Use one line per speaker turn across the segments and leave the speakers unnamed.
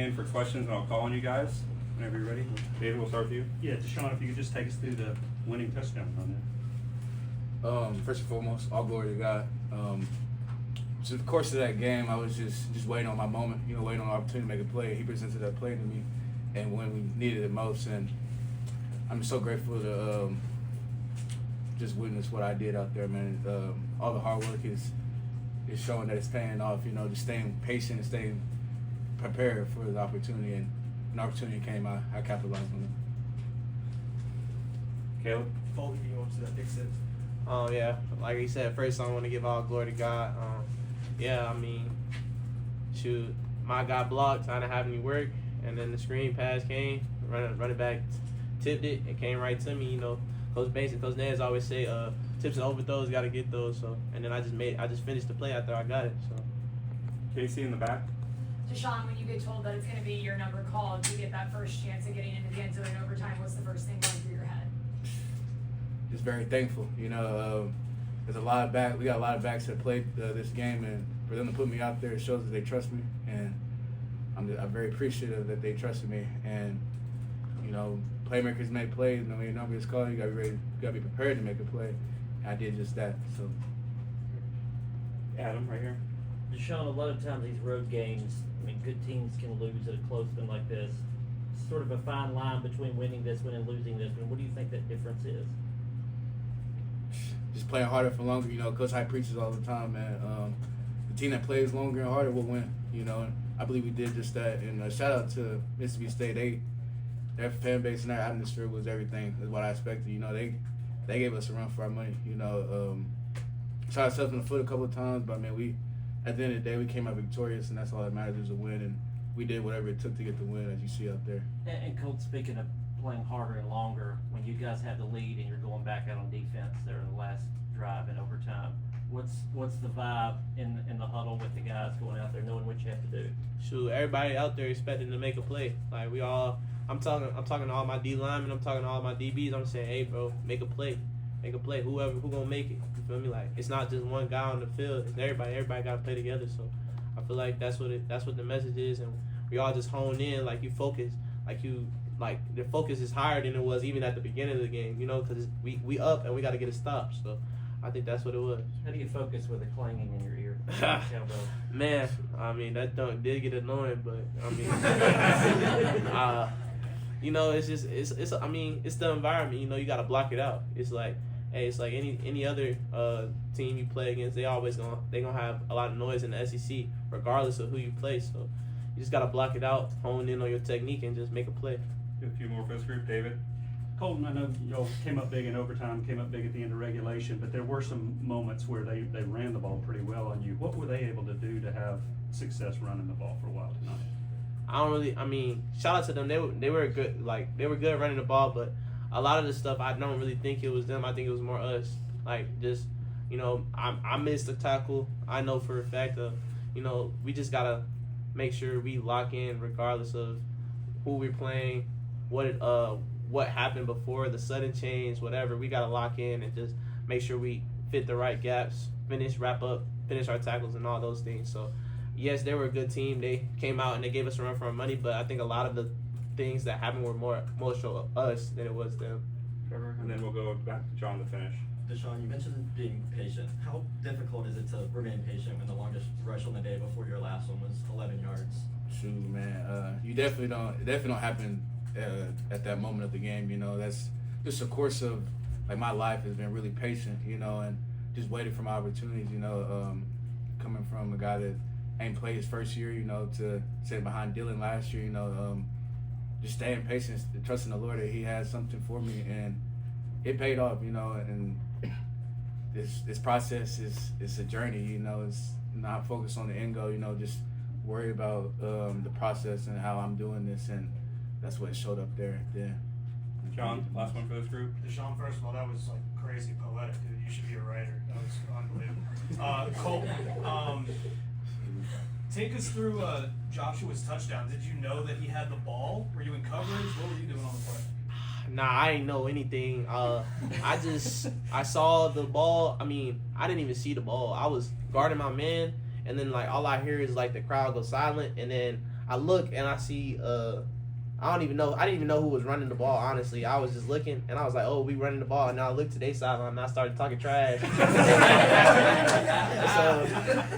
in for questions, and I'll call on you guys whenever you're ready. David, we'll start with you.
Yeah, Desean, if you could just take us through the winning touchdown on there.
First and foremost, all glory to God. So the course of that game, I was just waiting on my moment, waiting on the opportunity to make a play. He presented that play to me, and when we needed it most, and I'm so grateful to just witness what I did out there, man. All the hard work is showing that it's paying off, just staying patient and staying prepared for the opportunity, and an opportunity came, I capitalized on it.
Caleb?
Volquest, you want to that big six?
Yeah, like he said, first I want to give all glory to God. Shoot, my guy blocked, I didn't have any work, and then the screen pass came, running back tipped it, it came right to me. Coach Banks and Coach Naz always say, tips and overthrows, got to get those. So, and then I just finished the play after I got it. So,
Casey in the back.
Desean, when you get told that it's going to be your number called, you get that first chance of getting into the end zone in overtime. What's the first thing going through your head?
Just very thankful. There's a lot of we got a lot of backs that played this game, and for them to put me out there, it shows that they trust me, and I'm very appreciative that they trusted me. And playmakers make plays. When your number is called, you gotta be ready. You gotta be prepared to make a play. And I did just that. So,
Adam, right here.
Desean, a lot of times these road games, good teams can lose at a close one like this. It's sort of a fine line between winning this one and losing this one. What do you think that difference is?
just playing harder for longer. Coach Hyde preaches all the time, man. The team that plays longer and harder will win. And I believe we did just that. And shout out to Mississippi State. Their fan base and their atmosphere was everything. Is what I expected. They gave us a run for our money. Shot ourselves in the foot a couple of times, but we at the end of the day we came out victorious, and that's all that matters is a win. And we did whatever it took to get the win, as you see out there.
And Colt, speaking of playing harder and longer, when you guys have the lead and you're going back out on defense there in the last drive in overtime, what's the vibe in the huddle with the guys going out there, knowing what you have to do?
Shoot, everybody out there expecting to make a play. Like I'm talking to all my D linemen, I'm talking to all my DBs. I'm saying, hey, bro, make a play. Make a play. Who gonna make it? You feel me? Like, it's not just one guy on the field. It's everybody. Everybody got to play together. So I feel like that's what the message is, and we all just hone in. Like, you focus. Like the focus is higher than it was even at the beginning of the game. Because we up and we got to get a stop. So I think that's what it was.
How do you focus with a clanging in your ear?
Man, that did get annoying, but it's the environment. You got to block it out. It's like any other team you play against, they gonna have a lot of noise in the SEC, regardless of who you play. So you just gotta block it out, hone in on your technique, and just make a play.
A few more for this group, David.
Colton, I know y'all came up big in overtime, came up big at the end of regulation, but there were some moments where they ran the ball pretty well on you. What were they able to do to have success running the ball for a while tonight?
Shout out to them. They were good. Like, they were good at running the ball, but a lot of the stuff, I don't really think it was them. I think it was more us. Like, just, I missed the tackle. I know for a fact of, we just gotta make sure we lock in regardless of who we're playing, what happened before the sudden change, whatever. We gotta lock in and just make sure we fit the right gaps, wrap up, finish our tackles and all those things. So yes, they were a good team. They came out and they gave us a run for our money, but I think a lot of the things that happened were more emotional us than it was them.
And then we'll go back to John to finish.
Desean, you mentioned being patient. How difficult is it to remain patient when the longest rush on the day before your last one was 11 yards?
Shoot, man, it definitely don't happen at that moment of the game. That's just a course of, like, my life has been really patient, and just waiting for my opportunities. Coming from a guy that ain't played his first year, to sit behind Dylan last year, just staying patient, trusting the Lord that He has something for me, and it paid off, and this process is a journey, it's not focused on the end goal, just worry about the process and how I'm doing this, and that's what showed up there.
John, last one for this group.
Desean, first of all, that was like crazy poetic, dude. You should be a writer. That was unbelievable. Colt, take us through Joshua's touchdown. Did you know that he had the ball? Were you in coverage? What were you doing on the play?
Nah, I ain't know anything. I saw the ball. I didn't even see the ball. I was guarding my man, and then, like, all I hear is, like, the crowd go silent, and then I look and I see I didn't even know who was running the ball, honestly. I was just looking and I was like, oh, we running the ball, and now I looked to their sideline and I started talking trash.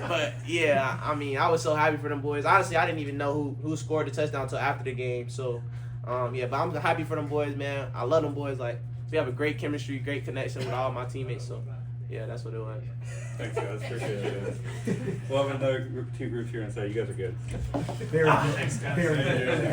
But yeah, I mean, I was so happy for them boys. Honestly, I didn't even know who scored the touchdown until after the game. So yeah, but I'm happy for them boys, man. I love them boys. Like, we have a great chemistry, great connection with all my teammates. So yeah, that's what it was.
Thanks, guys. Appreciate it. We'll have another two groups here and say you guys are good.
Very good. Thanks, guys.
Very good.